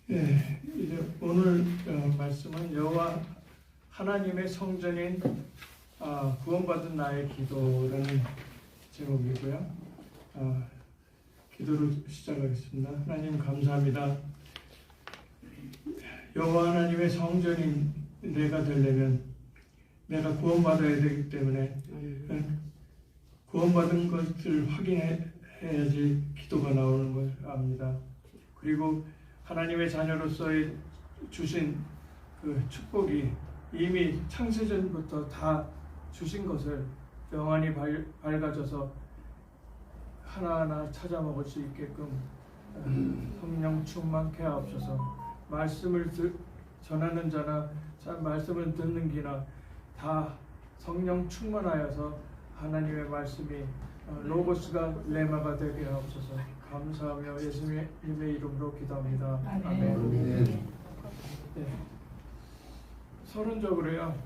예, 이제 오늘 말씀은 여호와 하나님의 성전인 구원받은 나의 기도라는 제목이고요. 기도를 시작하겠습니다. 하나님 감사합니다. 여호와 하나님의 성전인 내가 되려면 내가 구원받아야 되기 때문에 구원받은 것을 확인해야지 기도가 나오는 걸 압니다. 그리고 하나님의 자녀로서의 주신 그 축복이 이미 창세전부터 다 주신 것을 영원히 밝아져서 하나하나 찾아 먹을 수 있게끔 성령 충만케 하옵소서. 말씀을 전하는 자나 말씀을 듣는 기나 다 성령 충만하여서 하나님의 말씀이 로고스가 레마가 되게 하옵소서. 감사하며 예수님의 이름으로 기도합니다. 아멘. 네. 서론적으로요.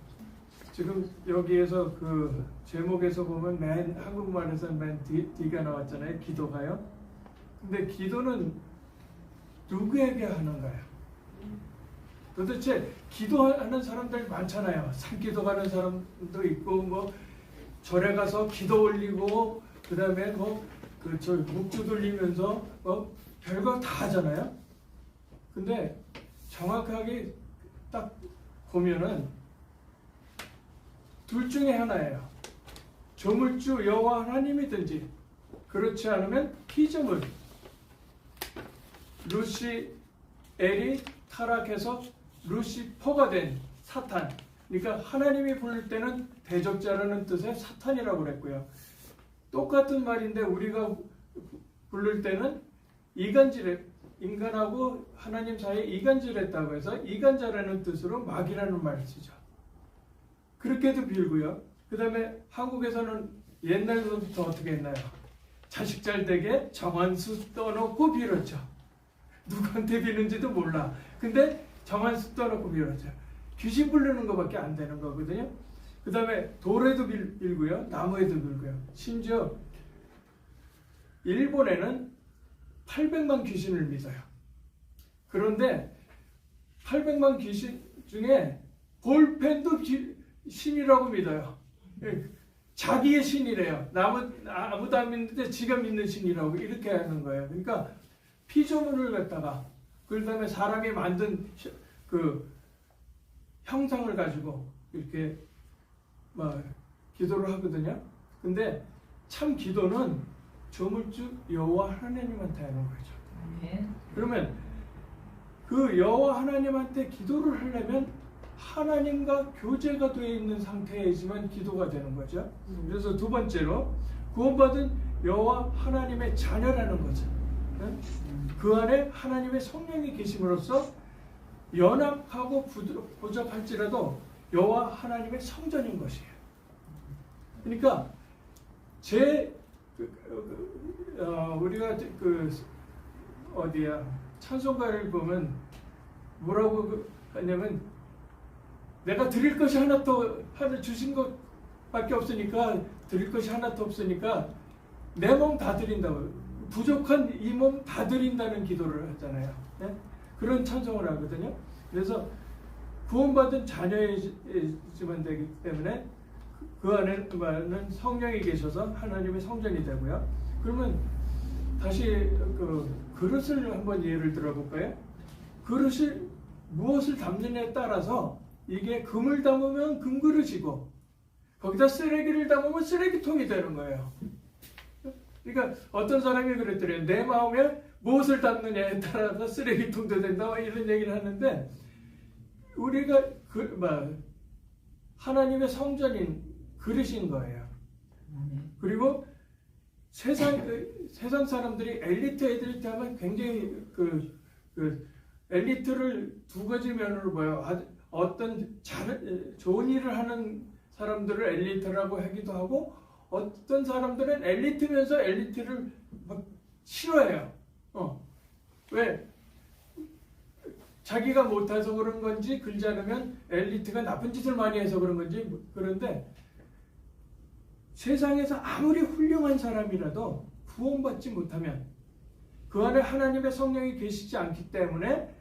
지금 여기에서 그 제목에서 보면 한국말에서 맨 D가 나왔잖아요. 기도가요. 근데 기도는 누구에게 하는가요? 도대체 기도하는 사람들 많잖아요. 산기도 가는 사람도 있고 뭐 절에 가서 기도 올리고 그다음에 묵주 돌리면서 별거 다 하잖아요. 근데 정확하게 딱 보면은 둘 중에 하나예요. 조물주 여호와 하나님이든지 그렇지 않으면 피조물 루시엘이 타락해서 루시퍼가 된 사탄. 그러니까 하나님이 부를 때는 대적자라는 뜻의 사탄이라고 그랬고요. 똑같은 말인데 우리가 부를 때는 인간하고 하나님 사이에 이간질했다고 해서 이간자라는 뜻으로 마귀라는 말을 쓰죠. 그렇게도 빌고요. 그 다음에 한국에서는 옛날부터 어떻게 했나요? 자식 잘 되게 정한수 떠놓고 빌었죠. 누구한테 비는지도 몰라. 근데 정한수 떠놓고 빌었죠. 귀신 부르는 것밖에 안 되는 거거든요. 그 다음에 돌에도 빌고요. 나무에도 빌고요. 심지어 일본에는 800만 귀신을 믿어요. 그런데 800만 귀신 중에 볼펜도 신이라고 믿어요. 자기의 신이래요. 아무도 안 믿는데 지가 믿는 신이라고 이렇게 하는 거예요. 그러니까 피조물을 갖다가 그 다음에 사람이 만든 그 형상을 가지고 이렇게 기도를 하거든요. 근데 참 기도는 조물주 여호와 하나님한테 하는 거죠. 그러면 그 여호와 하나님한테 기도를 하려면 하나님과 교제가 되어 있는 상태이지만 기도가 되는 거죠. 그래서 두 번째로 구원받은 여호와 하나님의 자녀라는 거죠. 그 안에 하나님의 성령이 계심으로써 연약하고 부족할지라도 여호와 하나님의 성전인 것이에요. 그러니까 우리가 찬송가를 보면 뭐라고 하냐면 내가 드릴 것이 하나도 주신 것밖에 없으니까 드릴 것이 하나도 없으니까 내 몸 다 드린다고 부족한 이 몸 다 드린다는 기도를 하잖아요. 네? 그런 찬송을 하거든요. 그래서 구원받은 자녀이지만 되기 때문에 그 안에는 성령이 계셔서 하나님의 성전이 되고요. 그러면 다시 그릇을 한번 예를 들어볼까요? 그릇이 무엇을 담느냐에 따라서 이게 금을 담으면 금그릇이고 거기다 쓰레기를 담으면 쓰레기통이 되는 거예요. 그러니까 어떤 사람이 그랬더래요. 내 마음에 무엇을 담느냐에 따라서 쓰레기통도 된다 이런 얘기를 하는데 우리가 하나님의 성전인 그릇인 거예요. 그리고 세상 사람들이 엘리트 하면 굉장히 엘리트를 두 가지 면으로 봐요. 어떤 좋은 일을 하는 사람들을 엘리트라고 하기도 하고 어떤 사람들은 엘리트면서 엘리트를 막 싫어해요. 왜? 자기가 못해서 그런 건지 그러지 않으면 엘리트가 나쁜 짓을 많이 해서 그런 건지 그런데 세상에서 아무리 훌륭한 사람이라도 구원받지 못하면 그 안에 하나님의 성령이 계시지 않기 때문에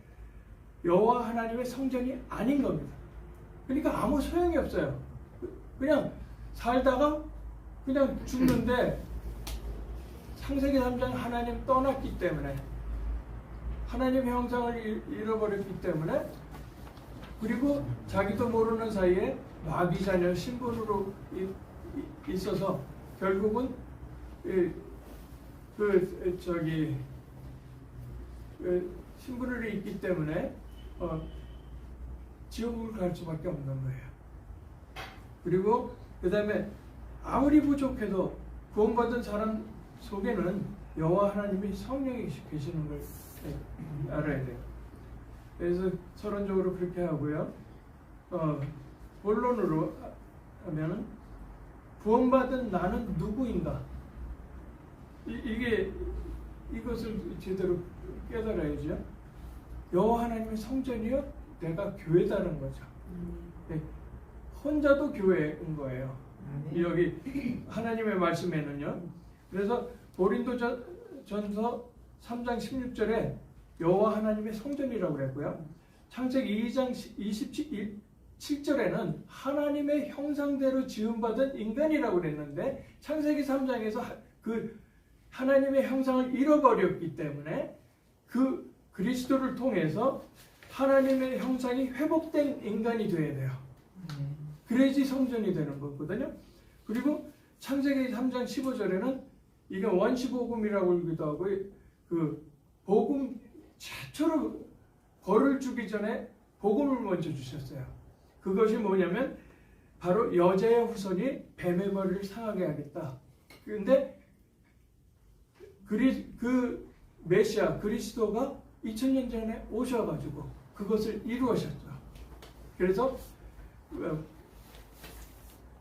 여호와 하나님의 성전이 아닌 겁니다. 그러니까 아무 소용이 없어요. 그냥 살다가 그냥 죽는데 창세기 3장 하나님 떠났기 때문에 하나님의 형상을 잃어버렸기 때문에 그리고 자기도 모르는 사이에 마귀 자녀 신분으로 있어서 결국은 신분으로 있기 때문에 지옥을 갈 수밖에 없는 거예요. 그리고 그 다음에 아무리 부족해도 구원받은 사람 속에는 여호와 하나님이 성령이 계시는 걸 알아야 돼요. 그래서 서론적으로 그렇게 하고요. 본론으로 하면은 구원받은 나는 누구인가? 이것을 제대로 깨달아야죠. 여호와 하나님의 성전이요, 내가 교회다는 거죠. 네. 혼자도 교회인 거예요. 여기 하나님의 말씀에는요. 그래서 고린도전서 3장 16절에 여호와 하나님의 성전이라고 그랬고요. 창세기 2장 27절에는 하나님의 형상대로 지음받은 인간이라고 그랬는데 창세기 3장에서 그 하나님의 형상을 잃어버렸기 때문에 그 그리스도를 통해서 하나님의 형상이 회복된 인간이 되어야 돼요. 그래야지 성전이 되는 거거든요. 그리고 창세기 3장 15절에는 이게 원시복음이라고 하기도 하고 그 복음 최초로 벌을 주기 전에 복음을 먼저 주셨어요. 그것이 뭐냐면 바로 여자의 후손이 뱀의 머리를 상하게 하겠다. 그런데 그 메시아 그리스도가 2000년 전에 오셔가지고 그것을 이루셨죠. 그래서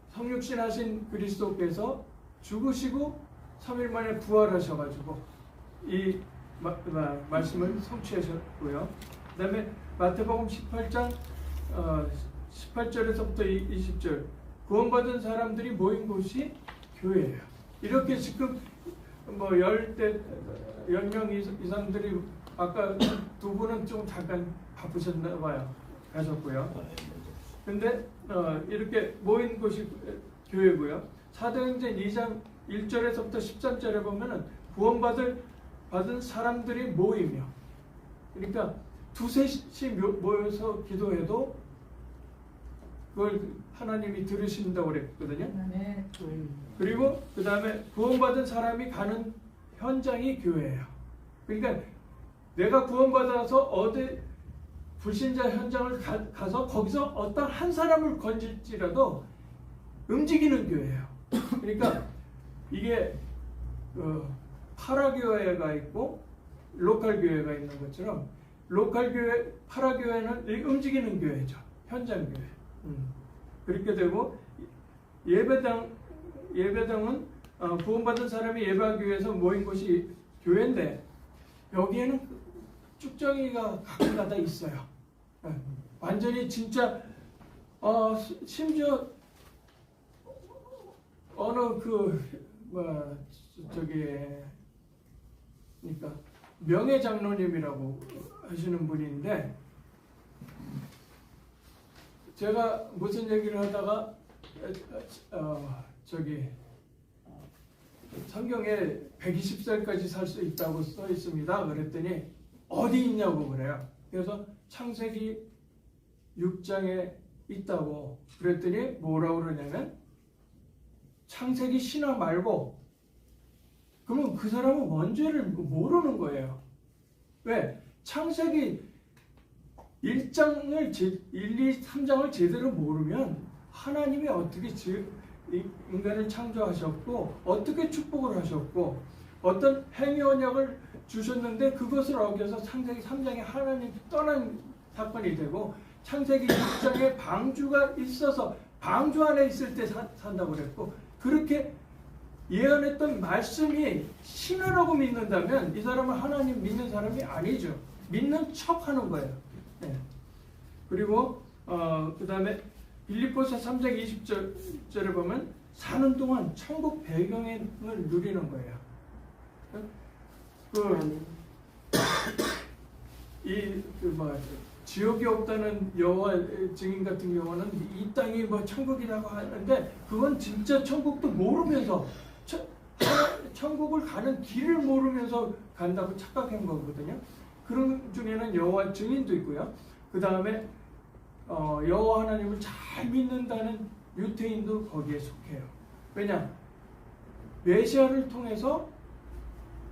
성육신 하신 그리스도께서 죽으시고 3일 만에 부활하셔가지고 이 말씀을 성취하셨고요. 그 다음에 마태복음 18장 18절에서부터 20절 구원받은 사람들이 모인 곳이 교회예요. 이렇게 지금 뭐 10명 이상들이 아까 두 분은 좀 잠깐 바쁘셨나 봐요. 가셨고요. 근데 이렇게 모인 곳이 교회고요. 사도행전 2장 1절에서부터 13절에 보면은 받은 사람들이 모이며, 그러니까 두셋이 모여서 기도해도 그걸 하나님이 들으신다고 그랬거든요. 그리고 그 다음에 구원받은 사람이 가는 현장이 교회예요. 그러니까 내가 구원받아서 어디 불신자 현장을 가서 거기서 어떤 한 사람을 건질지라도 움직이는 교회예요. 그러니까 이게 파라교회가 있고 로컬 교회가 있는 것처럼 로컬 교회, 파라교회는 움직이는 교회죠. 현장 교회. 그렇게 되고 예배당은 구원받은 사람이 예배하기 위해서 모인 곳이 교회인데 여기에는 쭉정이가 가끔가다 있어요. 완전히 진짜 심지어 어느 그러니까 명예 장로님이라고 하시는 분인데 제가 무슨 얘기를 하다가 성경에 120살까지 살 수 있다고 써 있습니다. 그랬더니 어디 있냐고 그래요. 그래서 창세기 6장에 있다고 그랬더니 뭐라고 그러냐면 창세기 신화 말고 그러면 그 사람은 원죄를 모르는 거예요. 왜? 창세기 1장을 1, 2, 3장을 제대로 모르면 하나님이 어떻게 인간을 창조하셨고 어떻게 축복을 하셨고 어떤 행위 언약을 주셨는데 그것을 어겨서 창세기 3장에 하나님 떠난 사건이 되고 창세기 6장에 방주가 있어서 방주 안에 있을 때 산다고 그랬고 그렇게 예언했던 말씀이 신화라고 믿는다면 이 사람은 하나님 믿는 사람이 아니죠. 믿는 척 하는 거예요. 네. 그리고 그 다음에 빌립보서 3장 20절에 보면 사는 동안 천국 배경을 누리는 거예요. 지옥이 없다는 여호와 증인 같은 경우는 이 땅이 뭐 천국이라고 하는데 그건 진짜 천국도 모르면서 천국을 가는 길을 모르면서 간다고 착각한 거거든요. 그런 중에는 여호와 증인도 있고요. 그 다음에 여호와 하나님을 잘 믿는다는 유태인도 거기에 속해요. 왜냐? 메시아를 통해서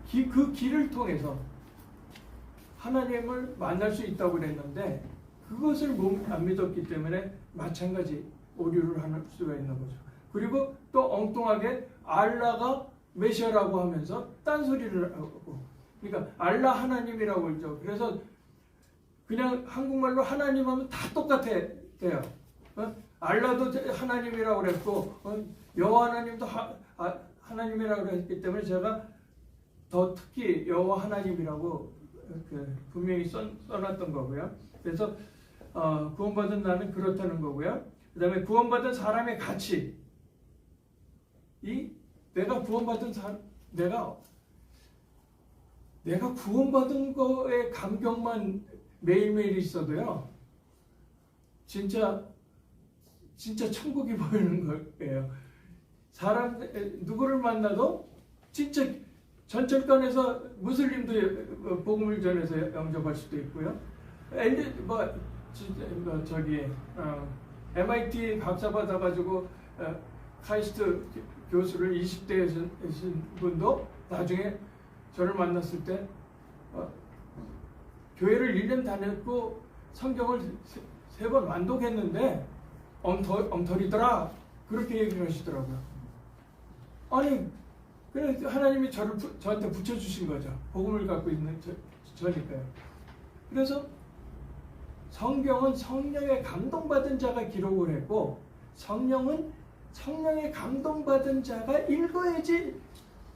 그 길을 통해서 하나님을 만날 수 있다고 그랬는데 그것을 안 믿었기 때문에 마찬가지 오류를 할 수가 있는 거죠. 그리고 또 엉뚱하게 알라가 메시아라고 하면서 딴소리를 하고, 그러니까 알라 하나님이라고 그러죠. 그래서 그냥 한국말로 하나님 하면 다 똑같아요. 알라도 하나님이라고 그랬고 여호와 하나님도 하나님이라고 했기 때문에 제가 더 특히 여호와 하나님이라고 분명히 써놨던 거고요. 그래서 구원받은 나는 그렇다는 거고요. 그 다음에 구원받은 사람의 가치, 내가 구원받은 내가 구원받은 거에 감격만 매일매일 있어도요, 진짜 천국이 보이는 거예요. 누구를 만나도 진짜 전철관에서 무슬림도 복음을 전해서 영접할 수도 있고요. MIT 박사 받아가지고 카이스트 교수를 20대에 하신 분도 나중에 저를 만났을 때 교회를 1년 다녔고 성경을 3번 완독했는데 엉터리더라 그렇게 얘기를 하시더라고요. 아니 그래 하나님이 저한테 붙여주신 거죠. 복음을 갖고 있는 저니까요. 그래서 성경은 성령의 감동받은 자가 기록을 했고 성령은 성령의 감동받은 자가 읽어야지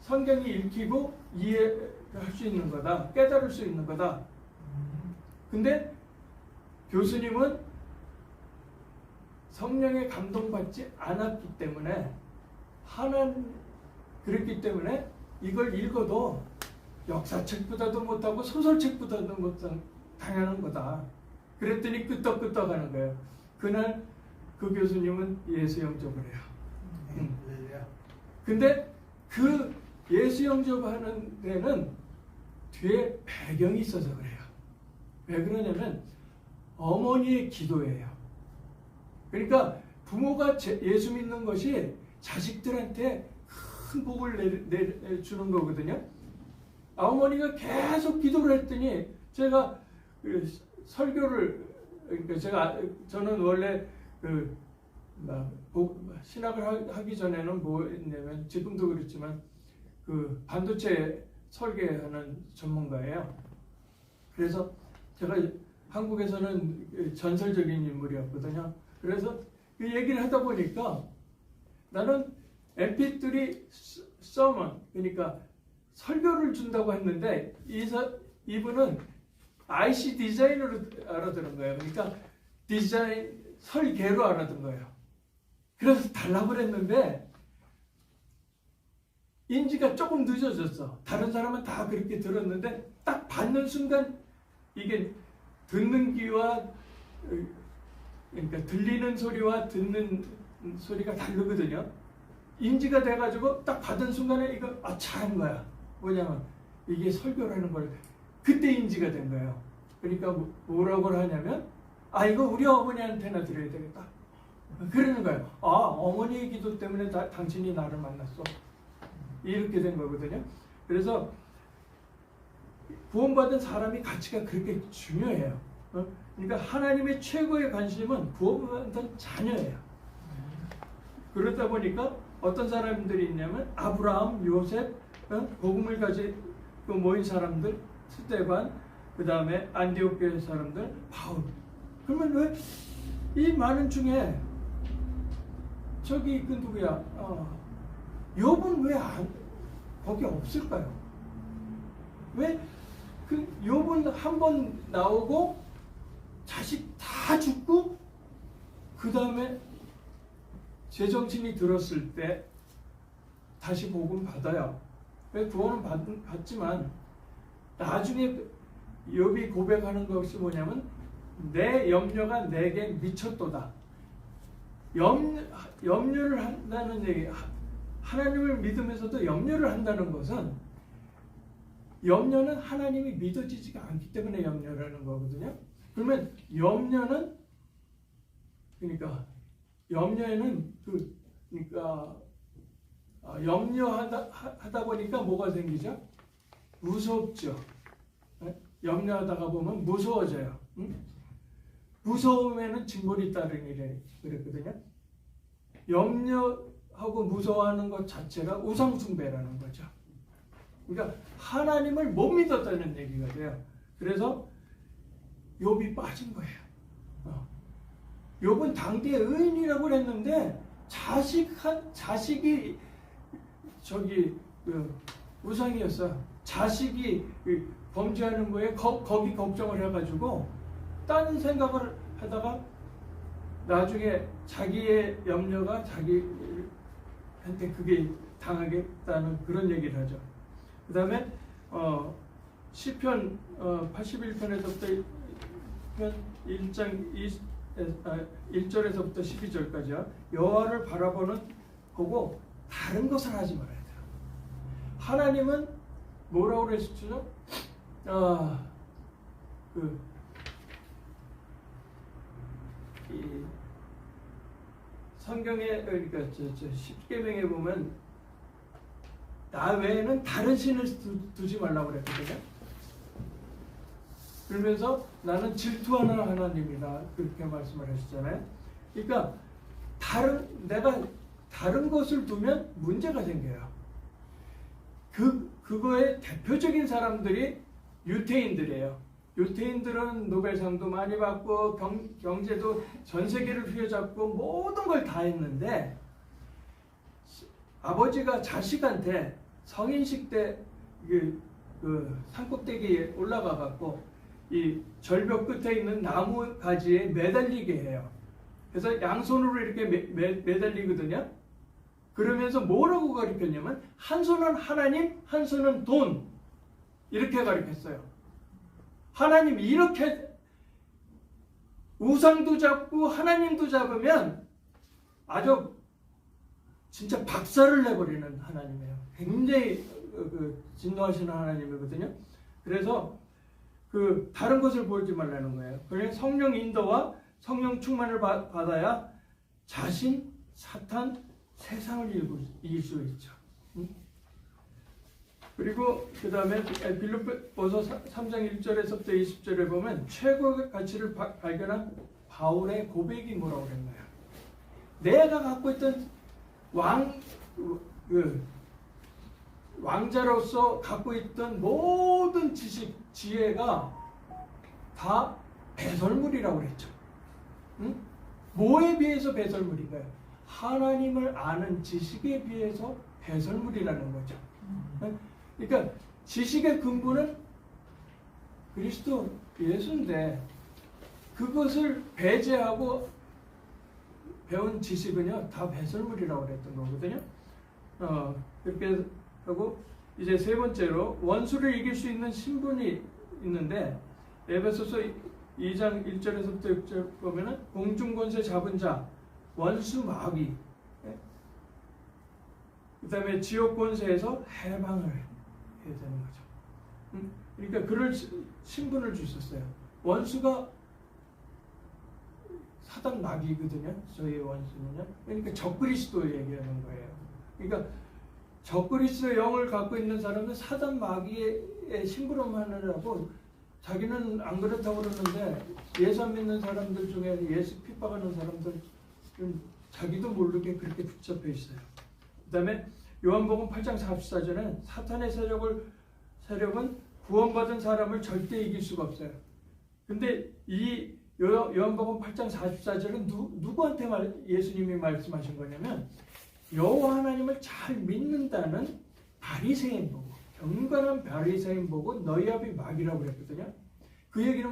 성경이 읽히고 이해할 수 있는 거다. 깨달을 수 있는 거다. 근데 교수님은 성령의 감동받지 않았기 때문에 그랬기 때문에 이걸 읽어도 역사책보다도 못하고 소설책보다도 못한 당연한 거다. 그랬더니 끄떡끄떡하는 거예요. 그날 그 교수님은 예수 영접을 해요. 근데 그 예수 영접하는 데는 뒤에 배경이 있어서 그래요. 왜 그러냐면 어머니의 기도예요. 그러니까 부모가 예수 믿는 것이 자식들한테 큰 복을 내주는 거거든요. 어머니가 계속 기도를 했더니 제가 설교를 저는 원래 신학을 하기 전에는 뭐였냐면 지금도 그렇지만 반도체 설계하는 전문가예요. 그래서 제가 한국에서는 전설적인 인물이었거든요. 그래서 그 얘기를 하다 보니까 나는 MP3 서먼, 그러니까 설교를 준다고 했는데 이분은 IC 디자인으로 알아들은 거예요. 그러니까 디자인 설계로 알아든 거예요. 그래서 달라고 그랬는데 인지가 조금 늦어졌어. 다른 사람은 다 그렇게 들었는데 딱 받는 순간 이게 듣는 귀와 그러니까 들리는 소리와 듣는 소리가 다르거든요. 인지가 돼가지고 딱 받은 순간에 이거 아차한 거야. 뭐냐면 이게 설교라는 걸 그때 인지가 된 거예요. 그러니까 뭐라고 하냐면 이거 우리 어머니한테나 드려야 되겠다. 그러는 거예요. 어머니의 기도 때문에 당신이 나를 만났어. 이렇게 된 거거든요. 그래서 구원받은 사람이 가치가 그렇게 중요해요. 그러니까 하나님의 최고의 관심은 구원받은 자녀예요. 그러다 보니까 어떤 사람들이 있냐면 아브라함, 요셉, 복음을 가지고 모인 사람들, 스데반, 그 다음에 안디옥 교회 사람들, 바울. 그러면 왜 이 많은 중에 저기 누구야? 욥은 왜 거기 없을까요? 왜 욥은 한 번 나오고 자식 다 죽고 그 다음에 제정신이 들었을 때 다시 복음 받아요. 왜 구원은 받지만 나중에 욥이 고백하는 것이 뭐냐면 내 염려가 내게 미쳤도다. 염려를 한다는 얘기, 하나님을 믿으면서도 염려를 한다는 것은, 염려는 하나님이 믿어지지가 않기 때문에 염려라는 거거든요. 그러면 염려에는 염려하다 보니까 뭐가 생기죠? 무섭죠. 염려하다가 보면 무서워져요. 무서움에는 징벌이 따르니래 그랬거든요. 염려하고 무서워하는 것 자체가 우상숭배라는 거죠. 그러니까 하나님을 못 믿었다는 얘기가 돼요. 그래서 욥이 빠진 거예요. 욥은 당대의 의인이라고 그랬는데 자식이 우상이었어요. 자식이 범죄하는 거에 거기 걱정을 해가지고 딴 생각을 하다가 나중에 자기의 염려가 자기한테 그게 당하겠다는 그런 얘기를 하죠. 그 다음에 시편 81편에서부터 1절에서부터 12절까지요. 여호와를 보고 다른 것을 하지 말아야 돼요. 하나님은 뭐라고 그랬죠? 이 성경에, 그러니까 십계명에 보면 나 외에는 다른 신을 두지 말라고 그랬거든요. 그러면서 나는 질투하는 하나님이다, 그렇게 말씀을 하시잖아요. 그러니까 내가 다른 것을 두면 문제가 생겨요. 그거의 대표적인 사람들이 유태인들이에요. 유태인들은 노벨상도 많이 받고 경제도 전 세계를 휘어잡고 모든 걸 다 했는데, 아버지가 자식한테 성인식 때 산꼭대기에 올라가 갖고 이 절벽 끝에 있는 나무 가지에 매달리게 해요. 그래서 양손으로 이렇게 매달리거든요. 그러면서 뭐라고 가르쳤냐면 한 손은 하나님, 한 손은 돈, 이렇게 가르쳤어요. 하나님 이렇게 우상도 잡고 하나님도 잡으면 아주 진짜 박살을 내버리는 하나님이에요. 굉장히 진노하시는 하나님이거든요. 그래서 다른 것을 보지 말라는 거예요. 그래서 성령 인도와 성령 충만을 받아야 자신, 사탄, 세상을 이길 수 있죠. 그리고 그 다음에 빌립보서 3장 1절에서부터 20절에 보면 최고의 가치를 발견한 바울의 고백이 뭐라고 그랬나요? 내가 갖고 있던 왕자로서 갖고 있던 모든 지식, 지혜가 다 배설물이라고 그랬죠. 뭐에 비해서 배설물인가요? 하나님을 아는 지식에 비해서 배설물이라는 거죠. 그러니까 지식의 근본은 그리스도 예수인데 그것을 배제하고 배운 지식은요 다 배설물이라고 그랬던 거거든요. 그렇게 하고 이제 세 번째로 원수를 이길 수 있는 신분이 있는데, 에베소서 2장 1절에서부터 6절 보면은 공중권세 잡은 자, 원수 마귀, 그 다음에 지옥권세에서 해방을 해야 되는 거죠. 그러니까 그럴 신분을 주셨어요. 원수가 사단 마귀거든요. 저희의 원수는요. 그러니까 적그리스도 얘기하는 거예요. 그러니까 적그리스도의 영을 갖고 있는 사람은 사단 마귀의 심부름하느라고 자기는 안 그렇다고 그러는데, 예수 안 믿는 사람들 중에 예수 핍박하는 사람들은 자기도 모르게 그렇게 붙잡혀 있어요. 그 다음에 요한복음 8장 44절에는 사탄의 세력은 구원받은 사람을 절대 이길 수가 없어요. 근데 이 요한복음 8장 44절은 누구한테 예수님이 말씀하신 거냐면 여호와 하나님을 잘 믿는다는 바리새인 보고, 경건한 바리새인 보고 너희 아비 마귀라고 그랬거든요. 그 얘기는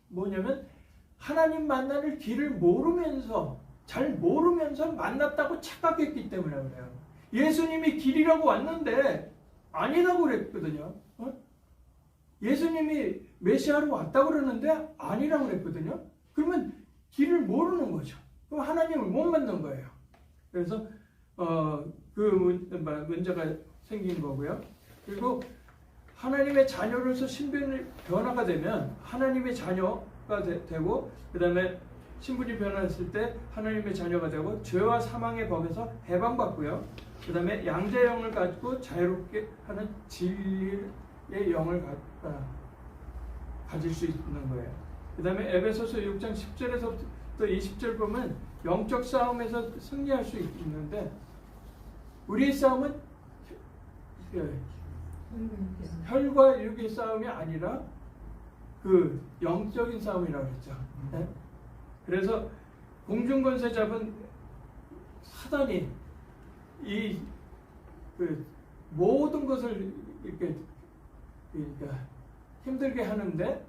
뭐냐면 하나님 만나는 길을 모르면서, 잘 모르면서 만났다고 착각했기 때문에 그래요. 예수님이 길이라고 왔는데 아니라고 그랬거든요. 예수님이 메시아로 왔다고 그러는데 아니라고 그랬거든요. 그러면 길을 모르는 거죠. 그럼 하나님을 못 만난 거예요. 그래서 그 문제가 생긴 거고요. 그리고 하나님의 자녀로서 신분이 변화가 되면 하나님의 자녀가 되고, 그 다음에 신분이 변화했을 때 하나님의 자녀가 되고, 죄와 사망의 법에서 해방받고요. 그 다음에 양자의 영을 가지고 자유롭게 하는 진리의 영을 가질 수 있는 거예요. 그 다음에 에베소서 6장 10절에서부터 20절 보면 영적 싸움에서 승리할 수 있는데, 우리의 싸움은 혈과 육의 싸움이 아니라 그 영적인 싸움이라고 그랬죠. 네? 그래서 공중권세 잡은 사단이 이 모든 것을 이렇게 그러니까 힘들게 하는데,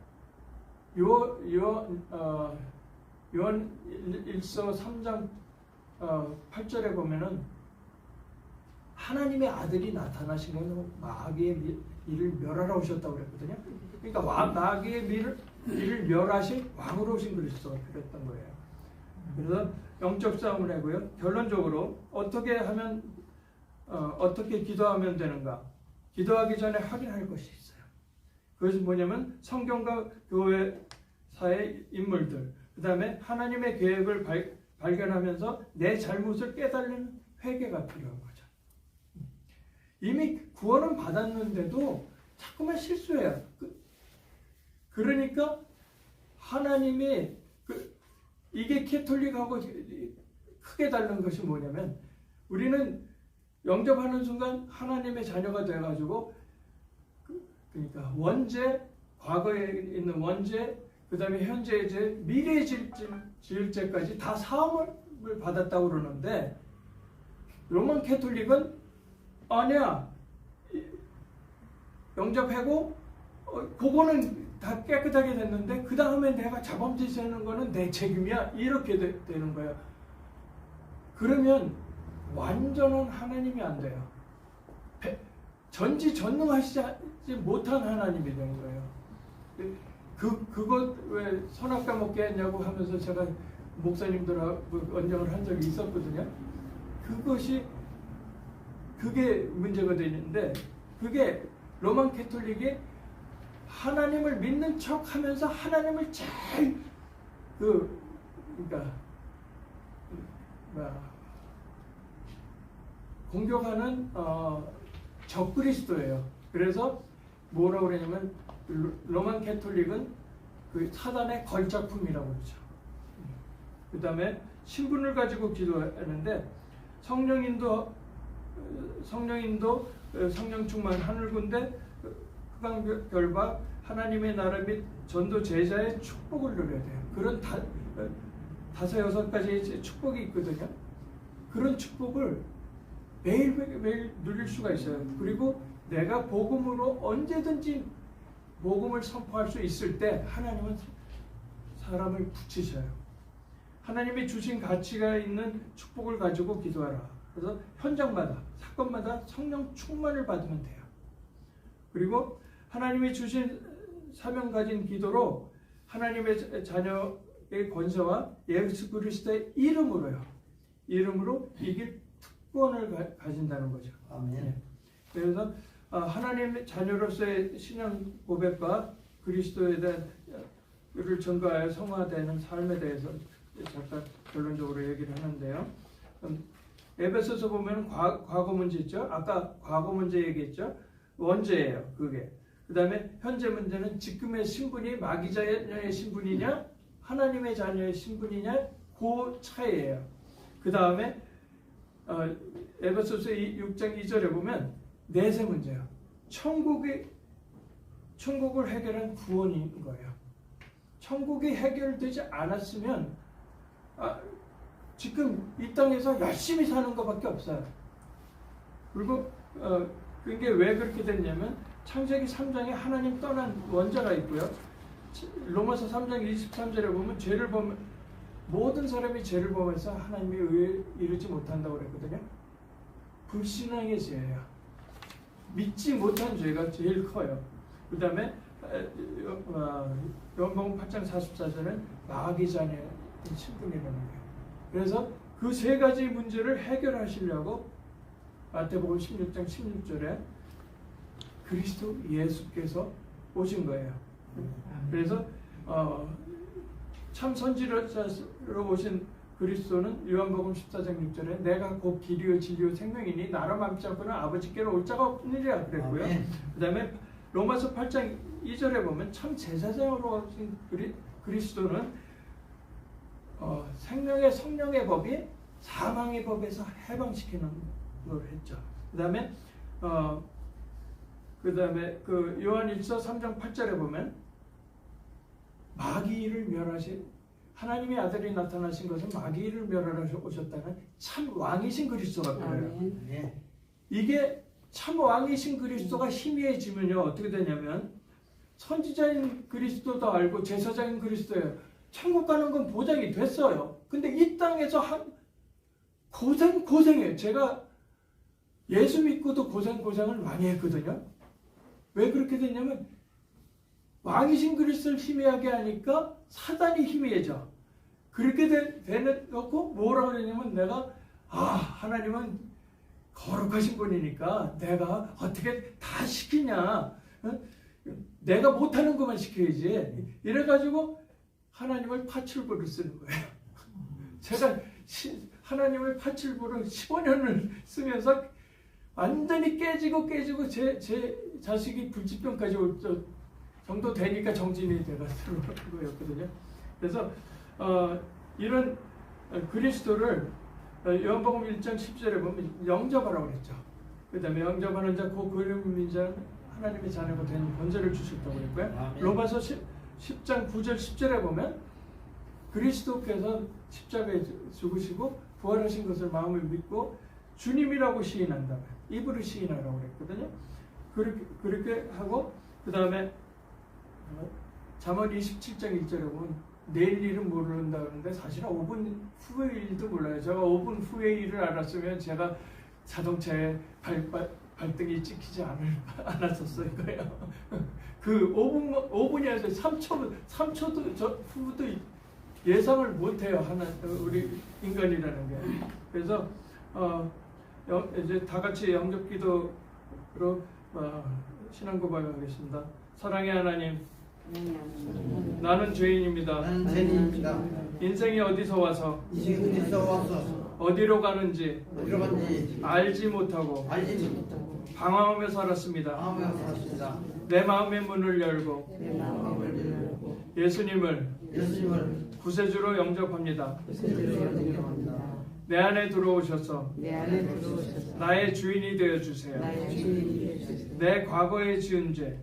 요한 1서 3장 8절에 보면은 하나님의 아들이 나타나신 것은 마귀의 일을 멸하러 오셨다고 그랬거든요. 그러니까 마귀의 일을 멸하신 왕으로 오신 그리스도가 그랬던 거예요. 그래서 영적 싸움을 하고요. 결론적으로 어떻게 기도하면 되는가? 기도하기 전에 확인할 것이 있어요. 그것은 뭐냐면 성경과 교회사의 인물들, 그 다음에 하나님의 계획을 발견하면서 내 잘못을 깨달는 회개가 필요한 거죠. 이미 구원은 받았는데도 자꾸만 실수해요. 그러니까 하나님이 이게 캐톨릭하고 크게 다른 것이 뭐냐면, 우리는 영접하는 순간 하나님의 자녀가 돼가지고, 그러니까 원죄, 과거에 있는 원죄, 그 다음에 현재의 죄, 미래에 지을 죄까지 다 사함을 받았다고 그러는데, 로만 캐톨릭은 아니야, 영접하고 그거는 다 깨끗하게 됐는데 그 다음에 내가 자범죄 하는 거는 내 책임이야, 이렇게 되는 거예요. 그러면 완전한 하나님이 안 돼요. 전지전능하시지 못한 하나님이 되는 거예요. 그것 왜 선악 까먹게 했냐고 하면서 제가 목사님들하고 언쟁을 한 적이 있었거든요. 그게 문제가 되는데, 그게 로만 캐톨릭이 하나님을 믿는 척 하면서 하나님을 잘 공격하는 적그리스도예요. 그래서 뭐라고 그러냐면 로만 캐톨릭은 그 사단의 걸작품이라고 그러죠. 그 다음에 신분을 가지고 기도하는데, 성령인도 성령 충만 하늘 군대 흑암별과 하나님의 나라 및 전도 제자의 축복을 누려야 돼요. 그런 다섯 여섯 가지의 축복이 있거든요. 그런 축복을 매일 누릴 수가 있어요. 그리고 내가 복음으로 언제든지 복음을 선포할 수 있을 때 하나님은 사람을 붙이셔요. 하나님이 주신 가치가 있는 축복을 가지고 기도하라. 그래서 현장마다, 사건마다 성령 충만을 받으면 돼요. 그리고 하나님이 주신 사명 가진 기도로 하나님의 자녀의 권세와 예수 그리스도의 이름으로 이길 특권을 가진다는 거죠. 아멘. 그래서 하나님의 자녀로서의 신앙 고백과 그리스도에 대한 를 전가하여 성화되는 삶에 대해서 잠깐 결론적으로 얘기를 하는데요. 에베소서 보면 과거 문제 있죠. 아까 과거 문제 얘기했죠. 원죄예요, 그게. 그 다음에 현재 문제는 지금의 신분이 마귀 자녀의 신분이냐 하나님의 자녀의 신분이냐, 그 차이예요. 그 다음에 에베소서 6장 2절에 보면 내세 문제예요. 천국을 해결한 구원인 거예요. 천국이 해결되지 않았으면 지금 이 땅에서 열심히 사는 것밖에 없어요. 그리고 그게 왜 그렇게 됐냐면 창세기 3장에 하나님 떠난 원죄가 있고요. 로마서 3장 23절에 보면 죄를 범 모든 사람이 죄를 범해서 하나님의 의에 이르지 못한다고 그랬거든요. 불신앙의 죄예요. 믿지 못한 죄가 제일 커요. 그 다음에 요한복음 8장 44절은 마귀 자녀의 신분이라는 거예요. 그래서 그 세 가지 문제를 해결하시려고 마태복음 16장 16절에 그리스도 예수께서 오신 거예요. 그래서 참 선지자로 오신 그리스도는 요한복음 14장 6절에 내가 곧 길이요 진리요 생명이니 나로 맘지 않고는 아버지께로 올 자가 없느니라 그랬고요. 그 다음에 로마서 8장 2절에 보면 참 제사장으로 오신 그리스도는 생명의 성령의 법이 사망의 법에서 해방시키는 걸 했죠. 그 다음에 그 요한일서 3장 8절에 보면 마귀를 멸하신 하나님의 아들이 나타나신 것은 마귀를 멸하러 오셨다는 참 왕이신 그리스도가 그래요. 이게 참 왕이신 그리스도가 희미해지면요 어떻게 되냐면 선지자인 그리스도도 알고 제사장인 그리스도예요. 천국 가는 건 보장이 됐어요. 근데 이 땅에서 고생해요. 제가 예수 믿고도 고생을 많이 했거든요. 왜 그렇게 됐냐면 왕이신 그리스도를 희미하게 하니까 사단이 희미해져. 그렇게 되놓고 뭐라고 그러냐면 내가 하나님은 거룩하신 분이니까 내가 어떻게 다 시키냐. 내가 못하는 것만 시켜야지. 이래가지고 하나님을 파출부를 쓰는 거예요. 제가 하나님을 파출부를 15년을 쓰면서 완전히 깨지고 제 자식이 불치병까지 올 정도 되니까 정진이 돼가 들어오는 거였거든요. 그래서 이런 그리스도를 요한복음 1장 10절에 보면 영접하라고 그랬죠. 그 다음에 영접하는 자 그 그리스도인 자는 하나님의 자녀가 되는 권세를 주셨다고 그랬고요. 로마서 10장 9절 10절에 보면 그리스도께서 십자가에 죽으시고 부활하신 것을 마음을 믿고 주님이라고 시인한다. 입으로 시인하라고 그랬거든요. 그렇게 하고 그 다음에 잠언 27장 1절에 보면 내일 일은 모른다 그러는데 사실은 5분 후의 일도 몰라요. 제가 5분 후의 일을 알았으면 제가 자동차에 발등이 찍히지 않았었을 거예요. 그 5분이 아니라 3초도 후도 예상을 못해요. 우리 인간이라는 게. 그래서 이제 다 같이 영접기도로 신앙 고백하겠습니다. 사랑의 하나님, 나는 죄인입니다. 인생이 어디서 와서 어디로 가는지 알지 못하고 방황하며 살았습니다. 내 마음의 문을 열고 예수님을 구세주로 영접합니다. 내 안에 들어오셔서 나의 주인이 되어주세요. 내 과거에 지은 죄,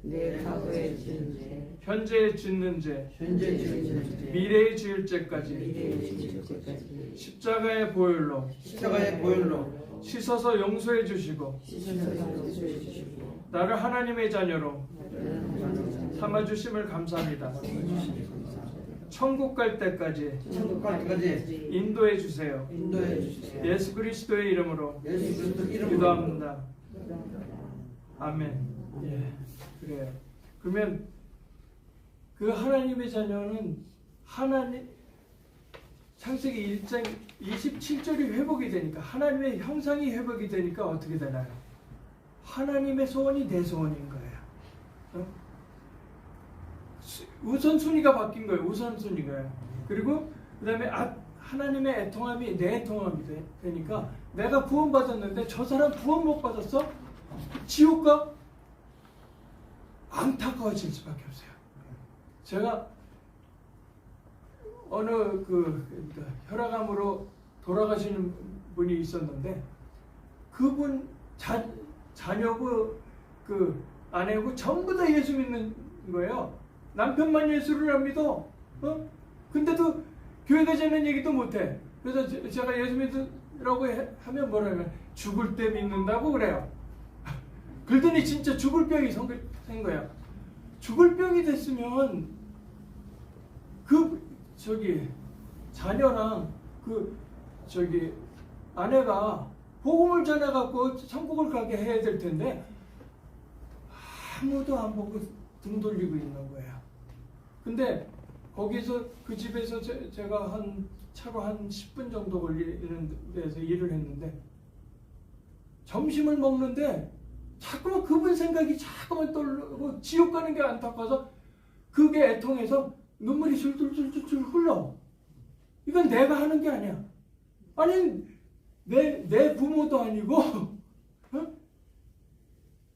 현재에 짓는 죄, 미래에 지을 죄까지 십자가의 보혈로 씻어서 용서해 주시고 나를 하나님의 자녀로 삼아주심을 감사합니다. 천국 갈 때까지 인도해 주세요. 예수 그리스도의 이름으로 기도합니다. 아멘. 예, 그래요. 그러면 그 하나님의 자녀는 창세기 1장 27절이 회복이 되니까 하나님의 형상이 회복이 되니까 어떻게 되나요? 하나님의 소원이 내 소원인 거예요. 우선순위가 바뀐 거예요. 우선순위가요. 그리고 그 다음에 하나님의 애통함이 내 애통함이 되니까 내가 구원받았는데 저 사람 구원 못 받았어? 지옥가? 안타까워질 수밖에 없어요. 제가 어느 혈압암으로 돌아가시는 분이 있었는데 그분 자녀고 아내고 전부 다 예수 믿는 거예요. 남편만 예수를 안 믿어. 근데도 교회 가자는 얘기도 못해. 그래서 제가 예수 믿으라고 하면 뭐라면 죽을 때 믿는다고 그래요. 그러더니 진짜 죽을 병이 생 거야. 죽을 병이 됐으면 자녀랑 아내가 복음을 전해갖고 천국을 가게 해야 될 텐데 아무도 안 보고 등 돌리고 있는 거예요. 근데 거기서 그 집에서 제가 차로 한 10분 정도 걸리는 데서 일을 했는데 점심을 먹는데 자꾸만 그분 생각이 자꾸만 떠오르고 지옥 가는 게 안타까워서 그게 애통해서 눈물이 줄줄줄줄 흘러. 이건 내가 하는 게 아니야. 아니 내 부모도 아니고 어?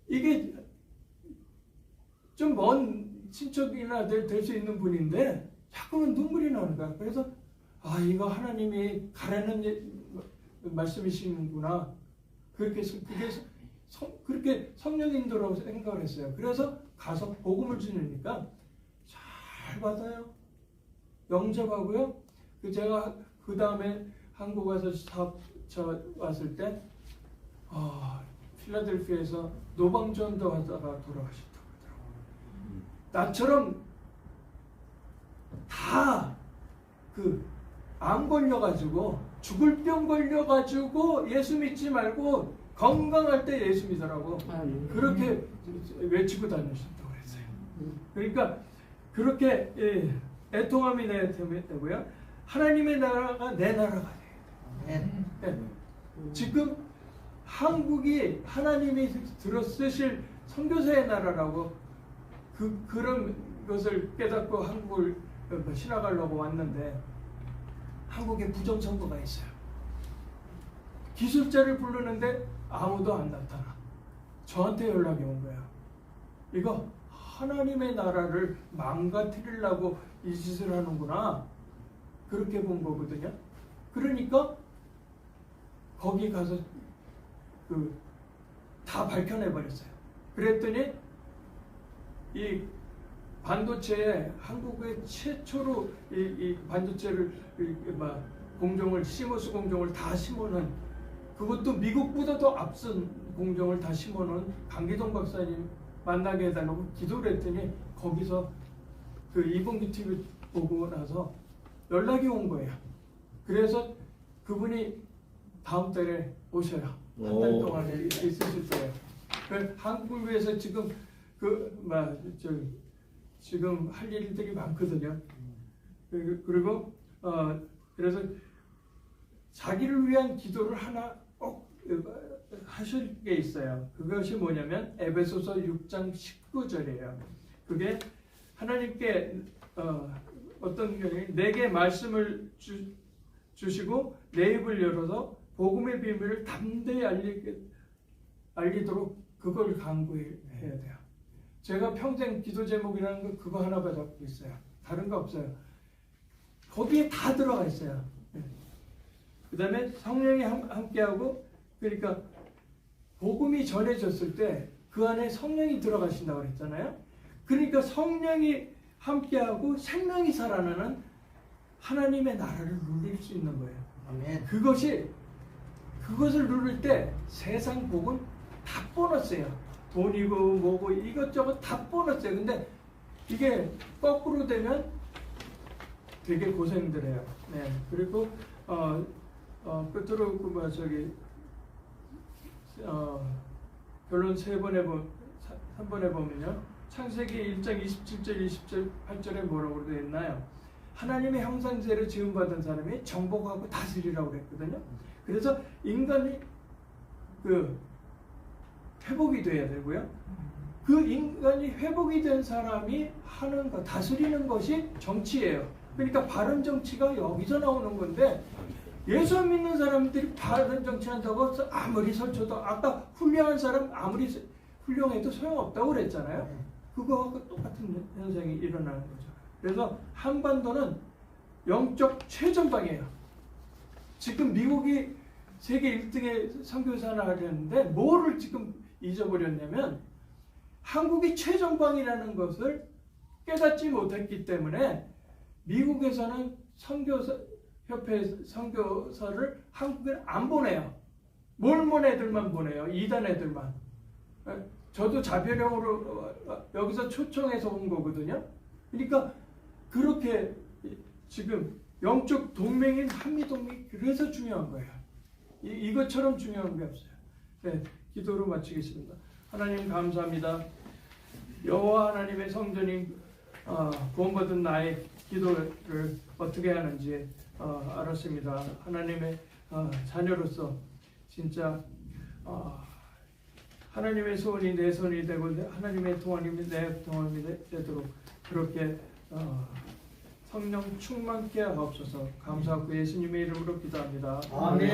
이게 좀 먼 친척이나 될 수 있는 분인데 자꾸만 눈물이 나는 거야. 그래서 이거 하나님이 가라는 말씀이시는구나. 그게 그렇게 성령 인도라고 생각을 했어요. 그래서 가서 복음을 주니까 잘 받아요. 영접하고요. 제가 그 다음에 한국 와서 왔을 때 필라델피아에서 노방전도 하다가 돌아가셨다고 하더라고요. 나처럼 다 암 걸려가지고 죽을 병 걸려가지고 예수 믿지 말고 건강할 때 예수 믿으라고 그렇게 외치고 다니셨다고 했어요. 그러니까 그렇게 애통함이 되고요. 하나님의 나라가 내 나라가 돼요. 네. 지금 한국이 하나님이 들어 쓰실 선교사의 나라라고 그런 것을 깨닫고 한국을 신학하려고 왔는데 한국에 부정선거가 있어요. 기술자를 부르는데 아무도 안 나타나. 저한테 연락이 온 거예요. 이거 하나님의 나라를 망가뜨리려고 이 짓을 하는구나. 그렇게 본 거거든요. 그러니까 거기 가서 다 밝혀내버렸어요. 그랬더니 이 반도체에 한국의 최초로 이 반도체를 공정을 시모스 공정을 다 심어놓은 그것도 미국보다 더 앞선 공정을 다 심어놓은 강기동 박사님 만나게 해달라고 기도를 했더니 거기서 이봉규 TV 보고 나서 연락이 온 거예요. 그래서 그분이 다음 달에 오셔요. 한 달 동안 있으실 거예요. 한국을 위해서 지금 지금 할 일들이 많거든요. 그리고 그래서 자기를 위한 기도를 하나 꼭 하실 게 있어요. 그것이 뭐냐면 에베소서 6장 19절이에요. 그게 하나님께 어떤 경우에 내게 말씀을 주시고 내 입을 열어서 복음의 비밀을 담대히 알리도록 그걸 강구해야 돼요. 제가 평생 기도 제목이라는 거 그거 하나밖에 없고 있어요. 다른 거 없어요. 거기에 다 들어가 있어요. 그 다음에 성령이 함께하고 그러니까 복음이 전해졌을 때 그 안에 성령이 들어가신다고 그랬잖아요. 그러니까 성령이 함께하고 생명이 살아나는 하나님의 나라를 누릴 수 있는 거예요. 아멘. 그것을 누릴 때 세상 복은 다 보너스예요. 돈이고 뭐고 이것저것 다 보너스예요. 근데 이게 거꾸로 되면 되게 고생들 해요. 네. 그리고 끝으로 결론 3번에 보면요. 창세기 1장 27절 28절에 뭐라고 되어 있나요? 하나님의 형상대로 지음받은 사람이 정복하고 다스리라고 그랬거든요. 그래서 인간이 회복이 돼야 되고요. 그 인간이 회복이 된 사람이 하는 것, 다스리는 것이 정치예요. 그러니까 바른 정치가 여기서 나오는 건데 예수 믿는 사람들이 바른 정치한다고 아무리 설쳐도 아까 훌륭한 사람 아무리 훌륭해도 소용없다고 그랬잖아요. 그거하고 똑같은 현상이 일어나는 거죠. 그래서 한반도는 영적 최전방이에요. 지금 미국이 세계 1등의 선교사나 하려는데 뭐를 지금 잊어버렸냐면 한국이 최전방이라는 것을 깨닫지 못했기 때문에 미국에서는 협회 선교사를 한국에 안 보내요. 몰몬 애들만 보내요. 이단 애들만. 저도 자별형으로 여기서 초청해서 온 거거든요. 그러니까 그렇게 지금 영적 동맹인 한미동맹이 그래서 중요한 거예요. 이것처럼 중요한 게 없어요. 네, 기도로 마치겠습니다. 하나님 감사합니다. 여호와 하나님의 성전이 구원받은 나의 기도를 어떻게 하는지 알았습니다. 하나님의 자녀로서 진짜 하나님의 소원이 내 손이 되고 하나님의 동원이 내 동원이 되도록 그렇게 성령 충만케 하옵소서. 감사하고 예수님의 이름으로 기도합니다. 아멘.